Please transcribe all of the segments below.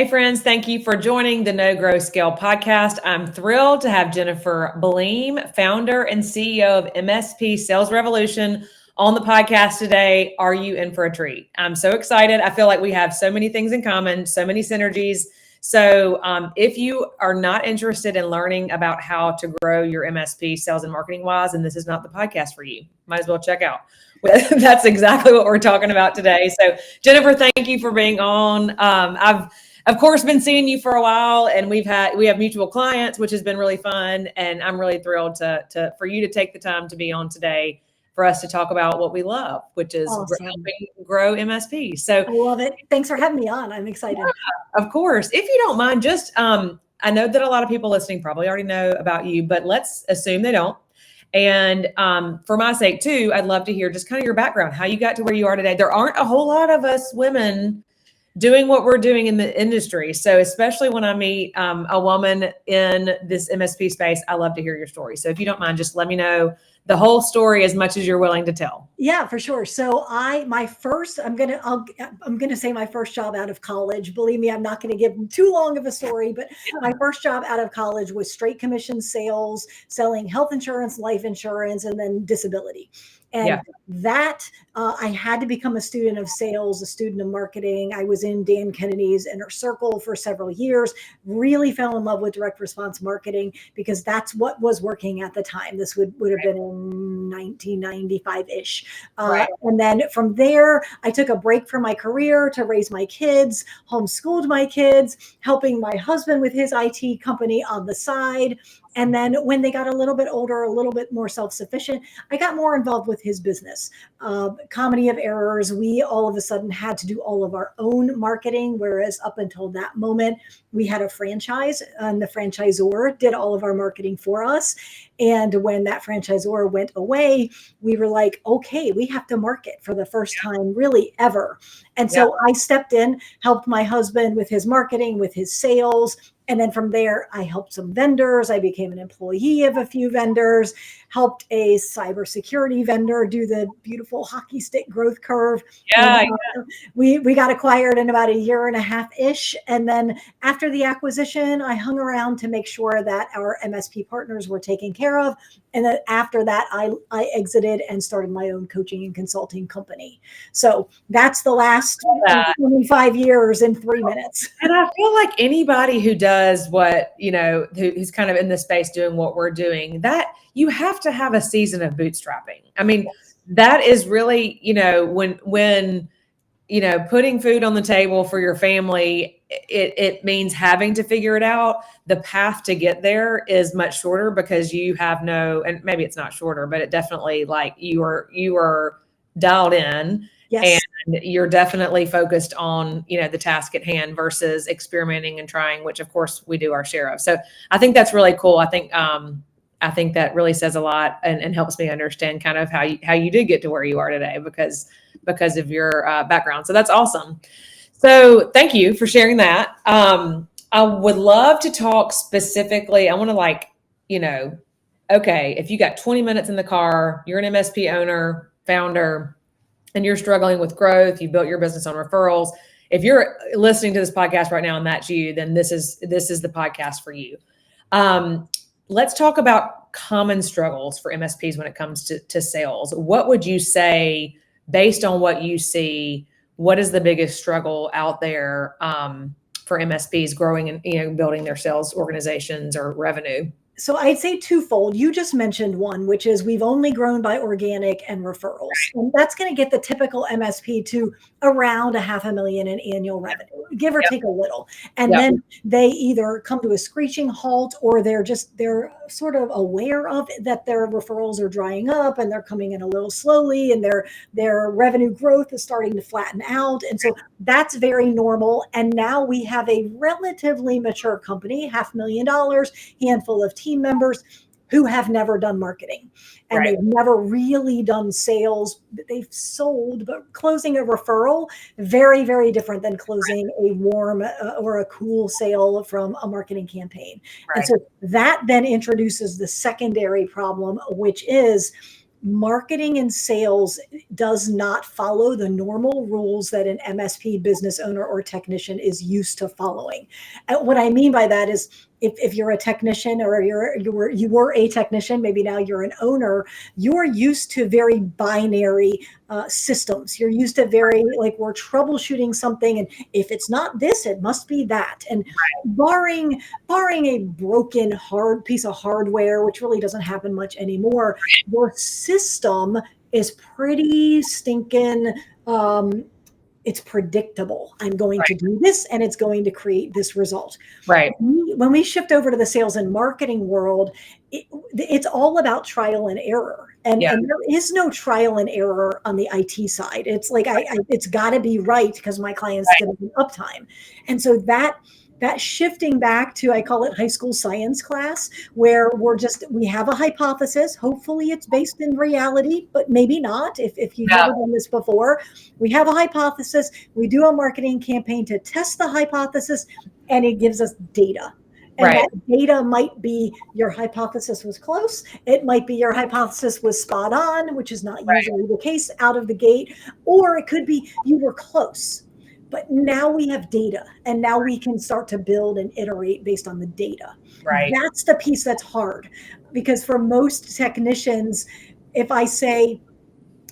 Hey friends, thank you for joining the No Grow Scale podcast. I'm thrilled to have Jennifer Bleem, founder and CEO of MSP Sales Revolution, on the podcast today. Are you in for a treat? I'm so excited. I feel like we have so many things in common, so many synergies. So if you are not interested in learning about how to grow your MSP sales and marketing wise, then this is not the podcast for you. Might as well check out. That's exactly what we're talking about today. So Jennifer, thank you for being on. I've of course been seeing you for a while, and we have mutual clients, which has been really fun. And I'm really thrilled for you to take the time to be on today for us to talk about what we love, which is helping grow MSP. So I love it. Thanks for having me on. I'm excited. Yeah, of course. If you don't mind, just I know that a lot of people listening probably already know about you, but let's assume they don't. And for my sake too, I'd love to hear just kind of your background, how you got to where you are today. There aren't a whole lot of us women doing what we're doing in the industry. So especially when I meet a woman in this MSP space, I love to hear your story. So if you don't mind, just let me know the whole story as much as you're willing to tell. Yeah, for sure. So I'm gonna say my first job out of college. Believe me, I'm not gonna give too long of a story, but my first job out of college was straight commission sales, selling health insurance, life insurance, and then disability. And that I had to become a student of sales, a student of marketing. I was in Dan Kennedy's inner circle for several years, really fell in love with direct response marketing because that's what was working at the time. This would have been in 1995-ish. And then from there, I took a break from my career to raise my kids, homeschooled my kids, helping my husband with his IT company on the side. And then when they got a little bit older, a little bit more self-sufficient, I got more involved with his business. Comedy of errors, we all of a sudden had to do all of our own marketing, whereas up until that moment, we had a franchise and the franchisor did all of our marketing for us. And when that franchisor went away, we were like, okay, we have to market for the first time really ever. And so I stepped in, helped my husband with his marketing, with his sales. And then from there, I helped some vendors. I became an employee of a few vendors, helped a cybersecurity vendor do the beautiful hockey stick growth curve. We got acquired in about a year and a half-ish. And then after the acquisition, I hung around to make sure that our MSP partners were taken care of. And then after that, I exited and started my own coaching and consulting company. So that's the last 25 years in 3 minutes. And I feel like anybody who does what, who's kind of in the space doing what we're doing, that you have to have a season of bootstrapping. I mean, that is really, when putting food on the table for your family, it means having to figure it out. The path to get there is much shorter because you have and maybe it's not shorter, but it definitely you are dialed in. Yes. And you're definitely focused on, the task at hand versus experimenting and trying, which of course we do our share of. So I think that's really cool. I think that really says a lot and helps me understand kind of how you did get to where you are today because of your background. So that's awesome. So thank you for sharing that. I would love to talk specifically. I want to okay, if you got 20 minutes in the car, you're an MSP owner, founder, and you're struggling with growth, you built your business on referrals. If you're listening to this podcast right now and that's you, then this is the podcast for you. Let's talk about common struggles for MSPs when it comes to sales. What would you say, based on what you see, what is the biggest struggle out there for MSPs growing and building their sales organizations or revenue? So I'd say twofold. You just mentioned one, which is we've only grown by organic and referrals. And that's going to get the typical MSP to around $500,000 in annual revenue, give or take a little. And then they either come to a screeching halt or they're sort of aware of that their referrals are drying up and they're coming in a little slowly and their revenue growth is starting to flatten out. And so that's very normal. And now we have a relatively mature company, $500,000, handful of team members who have never done marketing and they've never really done sales. They've sold, but closing a referral, very, very different than closing a warm or a cool sale from a marketing campaign. And so that then introduces the secondary problem, which is marketing and sales does not follow the normal rules that an MSP business owner or technician is used to following. And what I mean by that is if you're a technician or you were a technician, maybe now you're an owner, you're used to very binary systems. You're used to very, like, we're troubleshooting something, and if it's not this, it must be that. And barring a broken hard piece of hardware, which really doesn't happen much anymore, your system is pretty stinking it's predictable. I'm going to do this and it's going to create this result. Right. When we shift over to the sales and marketing world, it's all about trial and error. And there is no trial and error on the IT side. It's like, it's got to be right because my client's going to be uptime. And so that shifting back to, I call it high school science class, where we have a hypothesis. Hopefully it's based in reality, but maybe not. If you've never done this before, we have a hypothesis. We do a marketing campaign to test the hypothesis, and it gives us data. And that data might be your hypothesis was close. It might be your hypothesis was spot on, which is not usually the case out of the gate, or it could be you were close. But now we have data, and now we can start to build and iterate based on the data. Right. That's the piece that's hard, because for most technicians, if I say,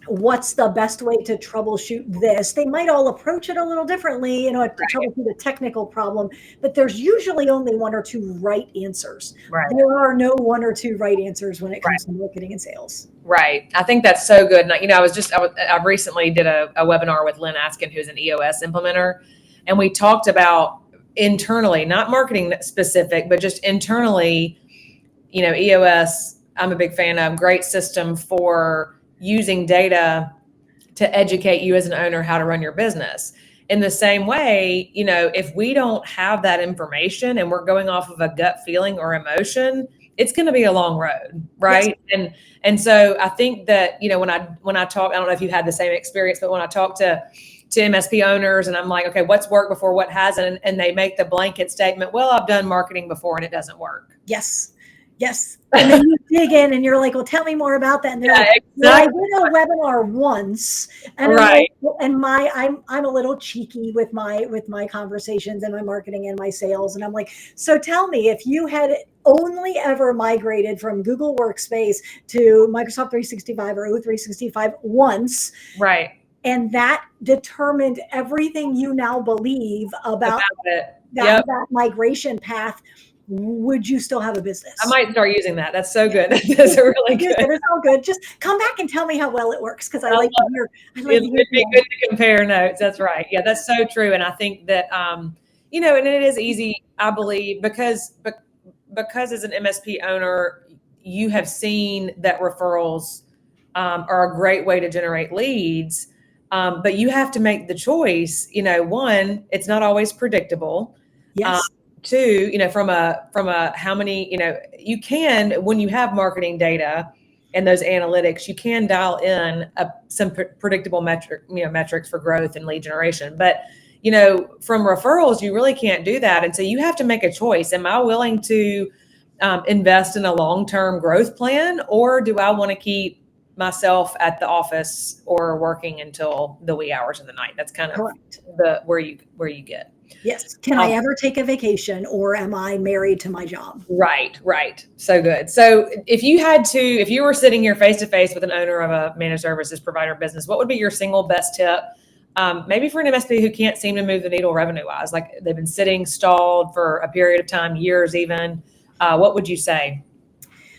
what's the best way to troubleshoot this? They might all approach it a little differently, to troubleshoot a technical problem, but there's usually only one or two right answers. Right. There are no one or two right answers when it comes to marketing and sales. Right. I think that's so good. And, I recently did a webinar with Lynn Askin, who's an EOS implementer. And we talked about internally, not marketing specific, but just internally, EOS, I'm a big fan of, great system for using data to educate you as an owner how to run your business. In the same way, if we don't have that information and we're going off of a gut feeling or emotion, it's going to be a long road, right? Yes. And so I think that, when I talk, I don't know if you had the same experience, but when I talk to MSP owners and I'm like, okay, what's worked before, what hasn't? And they make the blanket statement, well, I've done marketing before and it doesn't work. Yes. And then you dig in and you're like, well, tell me more about that. And they're like, well, I did a webinar once, and I'm a little cheeky with my conversations and my marketing and my sales. And I'm like, so tell me, if you had only ever migrated from Google Workspace to Microsoft 365 or O365 once, right? And that determined everything you now believe about that migration path, would you still have a business? I might start using that. That's so good. That's really good. It's all good. Just come back and tell me how well it works, because I like to hear. It'd be good to compare notes. That's right. Yeah, that's so true. And I think that and it is easy, I believe, because as an MSP owner, you have seen that referrals are a great way to generate leads. But you have to make the choice. One, it's not always predictable. Yes. Two, from a how many, you can, when you have marketing data and those analytics, you can dial in some predictable metrics for growth and lead generation. But, from referrals, you really can't do that. And so you have to make a choice. Am I willing to invest in a long-term growth plan, or do I want to keep myself at the office or working until the wee hours of the night? That's kind of where you get. Yes. Can I ever take a vacation, or am I married to my job? Right. So good. So if you were sitting here face to face with an owner of a managed services provider business, what would be your single best tip? Maybe for an MSP who can't seem to move the needle revenue wise, like they've been sitting stalled for a period of time, years even, what would you say?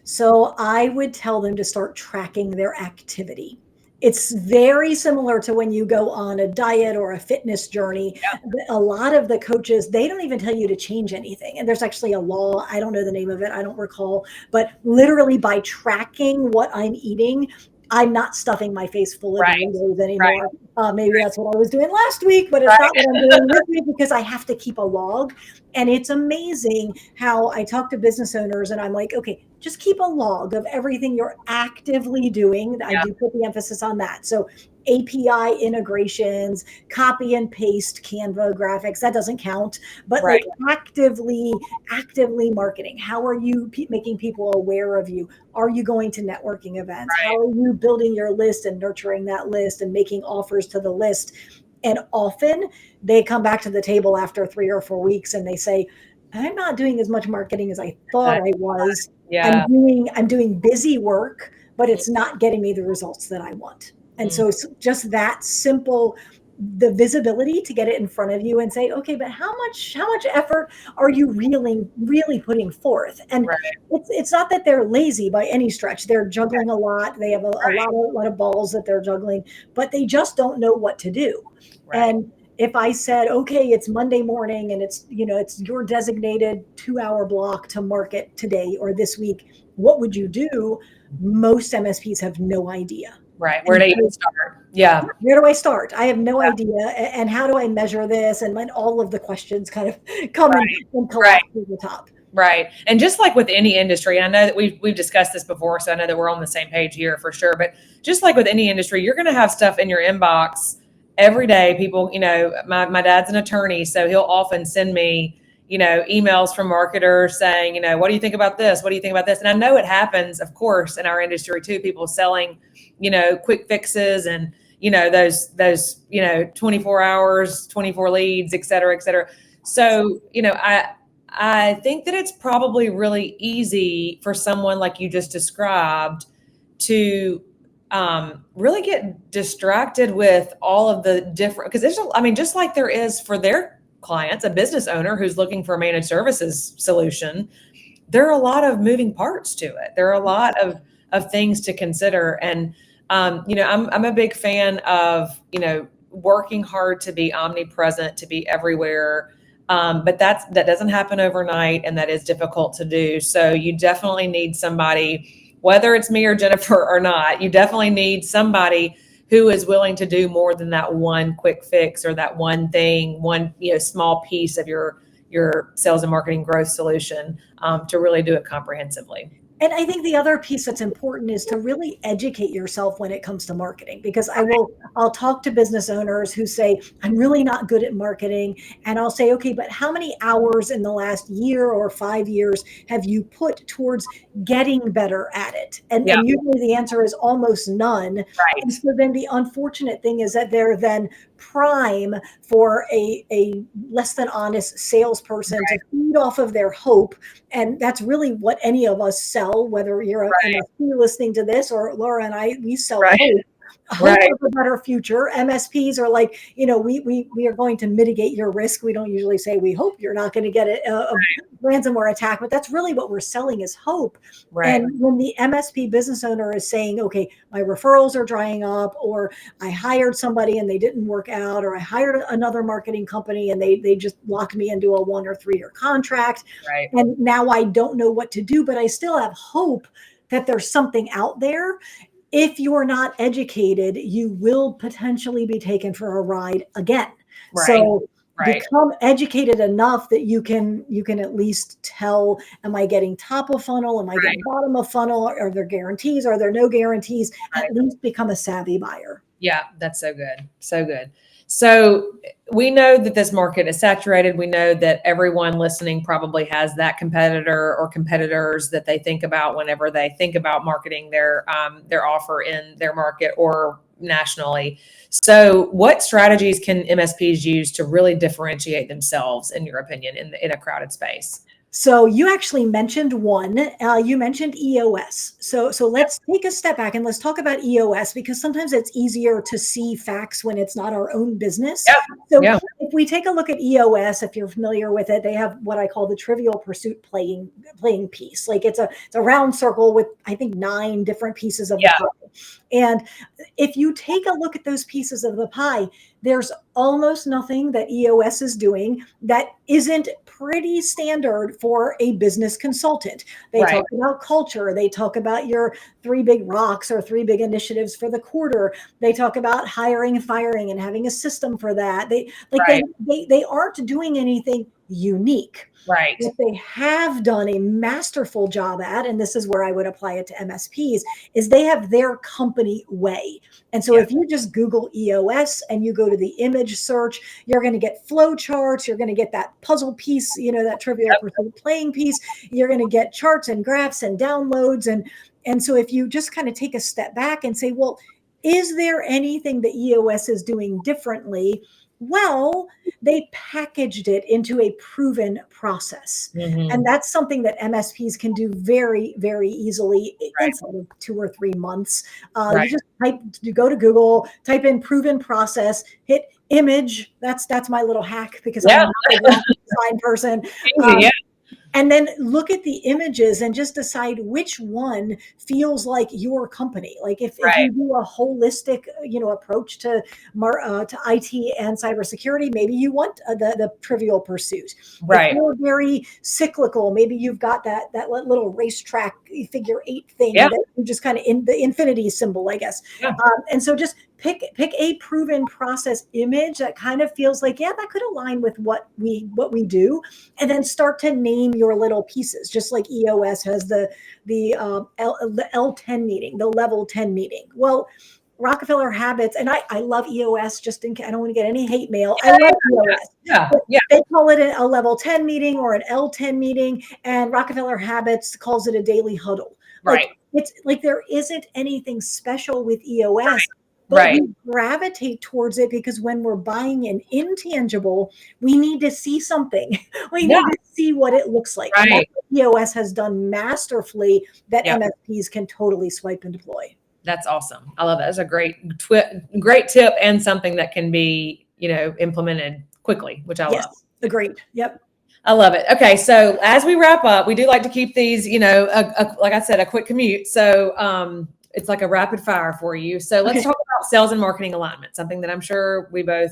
So I would tell them to start tracking their activity. It's very similar to when you go on a diet or a fitness journey. Yeah. A lot of the coaches, they don't even tell you to change anything. And there's actually a law, I don't know the name of it, I don't recall, but literally by tracking what I'm eating, I'm not stuffing my face full of Doritos anymore. Right. Maybe that's what I was doing last week, but it's not what I'm doing this week because I have to keep a log. And it's amazing how I talk to business owners and I'm like, okay, just keep a log of everything you're actively doing. I do put the emphasis on that. So API integrations, copy and paste Canva graphics, that doesn't count, but like actively marketing. How are you making people aware of you? Are you going to networking events? How are you building your list and nurturing that list and making offers to the list? And often they come back to the table after 3 or 4 weeks and they say, I'm not doing as much marketing as I thought I was. Yeah. I'm doing busy work, but it's not getting me the results that I want. And so it's just that simple, the visibility to get it in front of you and say, okay, but how much effort are you really putting forth? And it's not that they're lazy by any stretch. They're juggling a lot. They have a lot of balls that they're juggling, but they just don't know what to do. And if I said, okay, it's Monday morning and it's your designated 2-hour block to market today or this week, what would you do? Most MSPs have no idea. Right. Where do you start? Yeah. Where do I start? I have no idea. And how do I measure this? And when all of the questions kind of come and collapse to the top. Right. And just like with any industry, I know that we've discussed this before, so I know that we're on the same page here for sure. But just like with any industry, you're going to have stuff in your inbox every day. People, my dad's an attorney, so he'll often send me, emails from marketers saying, what do you think about this? What do you think about this? And I know it happens, of course, in our industry too. People selling, quick fixes and, those 24 hours, 24 leads, et cetera, et cetera. So, I think that it's probably really easy for someone like you just described to really get distracted with all of the different, because just like there is for their clients, a business owner who's looking for a managed services solution, there are a lot of moving parts to it. There are a lot of things to consider. And, I'm a big fan of, working hard to be omnipresent, to be everywhere. But that doesn't happen overnight, and that is difficult to do. So you definitely need somebody, whether it's me or Jennifer or not, you definitely need somebody who is willing to do more than that one quick fix or that one thing, one small piece of your sales and marketing growth solution to really do it comprehensively. And I think the other piece that's important is to really educate yourself when it comes to marketing, because I'll talk to business owners who say, I'm really not good at marketing. And I'll say, okay, but how many hours in the last year or 5 years have you put towards getting better at it? And usually the answer is almost none. Right. And so then the unfortunate thing is that they're then prime for a less than honest salesperson to feed off of their hope. And that's really what any of us sell, whether you're listening to this or Laura and I, we sell hope. Hope of a better future. MSPs are like, we are going to mitigate your risk. We don't usually say we hope you're not going to get a ransomware attack, but that's really what we're selling is hope. And when the MSP business owner is saying, okay, my referrals are drying up, or I hired somebody and they didn't work out, or I hired another marketing company and they just locked me into a 1 or 3 year contract. And now I don't know what to do, but I still have hope that there's something out there. If you're not educated, you will potentially be taken for a ride again. So become educated enough that you can at least tell, am I getting top of funnel? Am I getting bottom of funnel? Are there guarantees? Are there no guarantees? At least become a savvy buyer. Yeah, that's so good. So good. So we know that this market is saturated. We know that everyone listening probably has that competitor or competitors that they think about whenever they think about marketing their offer in their market or nationally. So what strategies can MSPs use to really differentiate themselves, in your opinion, in a crowded space? So you actually mentioned one. You mentioned EOS. So let's take a step back and let's talk about EOS, because sometimes it's easier to see facts when it's not our own business. If we take a look at EOS, if you're familiar with it, they have what I call the Trivial Pursuit playing piece. Like it's a round circle with, I think, 9 different pieces of the puzzle. And if you take a look at those pieces of the pie, there's almost nothing that EOS is doing that isn't pretty standard for a business consultant. They Right. talk about culture. They talk about your 3 big rocks or 3 big initiatives for the quarter. They talk about hiring and firing and having a system for that. They like Right. they aren't doing anything unique. Right. What they have done a masterful job at, and this is where I would apply it to MSPs, is they have their company way. And so Yeah. if you just Google EOS and you go to the image search, you're going to get flow charts. You're going to get that puzzle piece, that Trivial Pursuit playing piece. You're going to get charts and graphs and downloads. And so if you just kind of take a step back and say, well, is there anything that EOS is doing differently? Well, they packaged it into a proven process. Mm-hmm. And that's something that MSPs can do very, very easily Right. inside of 2 or 3 months. Right. You go to Google, type in proven process, hit image. That's my little hack because I'm not a graphic design person. Yeah. And then look at the images and just decide which one feels like your company. Like if you do a holistic, approach to IT and cybersecurity, maybe you want the Trivial Pursuit. Right. If you're very cyclical, maybe you've got that little racetrack figure 8 thing Yeah. that you just kind of in the infinity symbol, I guess. Yeah. And so just pick a proven process image that kind of feels like, yeah, that could align with what we do, and then start to name your little pieces, just like EOS has the L10 meeting, the level 10 meeting. Well, Rockefeller Habits, and I love EOS, just in case I don't want to get any hate mail. I love EOS. Yeah. They call it a level 10 meeting or an L10 meeting, and Rockefeller Habits calls it a daily huddle. Right. It's like there isn't anything special with EOS. But Right. we gravitate towards it because when we're buying an intangible, we need to see something. We need to see what it looks like. And that's what EOS has done masterfully that MSPs can totally swipe and deploy. That's awesome. I love that. That's a great tip and something that can be, implemented quickly, which I love. Agreed. Yep. I love it. Okay. So as we wrap up, we do like to keep these, like I said, a quick commute. So, it's like a rapid fire for you. So let's talk about sales and marketing alignment, something that I'm sure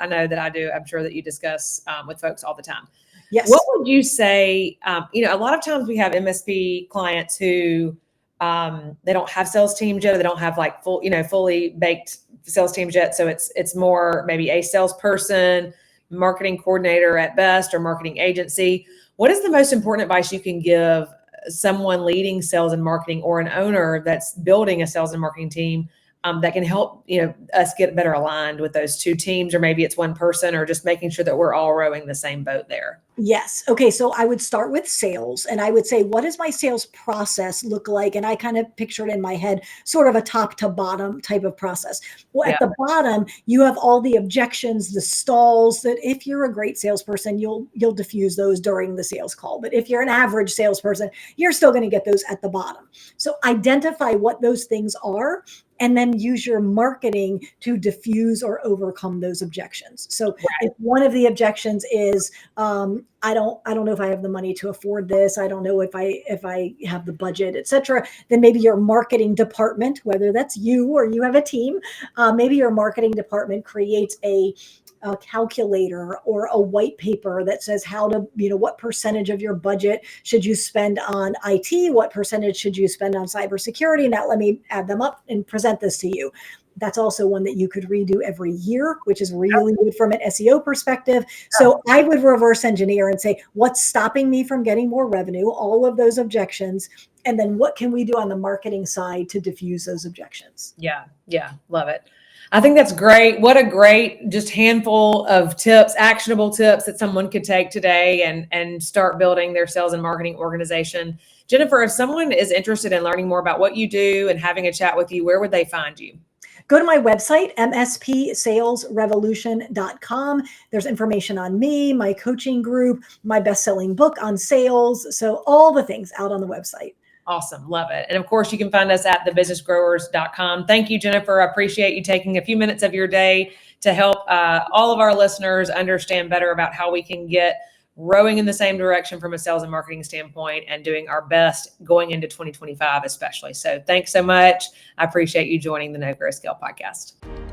I know that I do. I'm sure that you discuss with folks all the time. Yes. What would you say? A lot of times we have MSP clients who they don't have sales teams yet, or they don't have like fully baked sales teams yet. So it's more maybe a salesperson, marketing coordinator at best, or marketing agency. What is the most important advice you can give someone leading sales and marketing, or an owner that's building a sales and marketing team that can help us get better aligned with those 2 teams, or maybe it's one person, or just making sure that we're all rowing the same boat there? Yes. Okay. So I would start with sales, and I would say, what does my sales process look like? And I kind of pictured in my head sort of a top to bottom type of process. Well, at the bottom, you have all the objections, the stalls that if you're a great salesperson, you'll diffuse those during the sales call. But if you're an average salesperson, you're still going to get those at the bottom. So identify what those things are, and then use your marketing to diffuse or overcome those objections. So if one of the objections is, I don't know if I have the money to afford this, I don't know if I have the budget, etc., then maybe your marketing department, whether that's you or you have a team, maybe your marketing department creates a calculator or a white paper that says what percentage of your budget should you spend on IT, what percentage should you spend on cybersecurity. Now let me add them up and present this to you. That's also one that you could redo every year, which is really good from an SEO perspective. So I would reverse engineer and say, what's stopping me from getting more revenue? All of those objections. And then what can we do on the marketing side to diffuse those objections? Yeah. Love it. I think that's great. What a great just handful of tips, actionable tips that someone could take today and start building their sales and marketing organization. Jennifer, if someone is interested in learning more about what you do and having a chat with you, where would they find you? Go to my website, mspsalesrevolution.com. There's information on me, my coaching group, my best-selling book on sales. So all the things out on the website. Awesome. Love it. And of course, you can find us at thebusinessgrowers.com. Thank you, Jennifer. I appreciate you taking a few minutes of your day to help all of our listeners understand better about how we can get rowing in the same direction from a sales and marketing standpoint and doing our best going into 2025, especially. So thanks so much. I appreciate you joining the No Grow Scale podcast.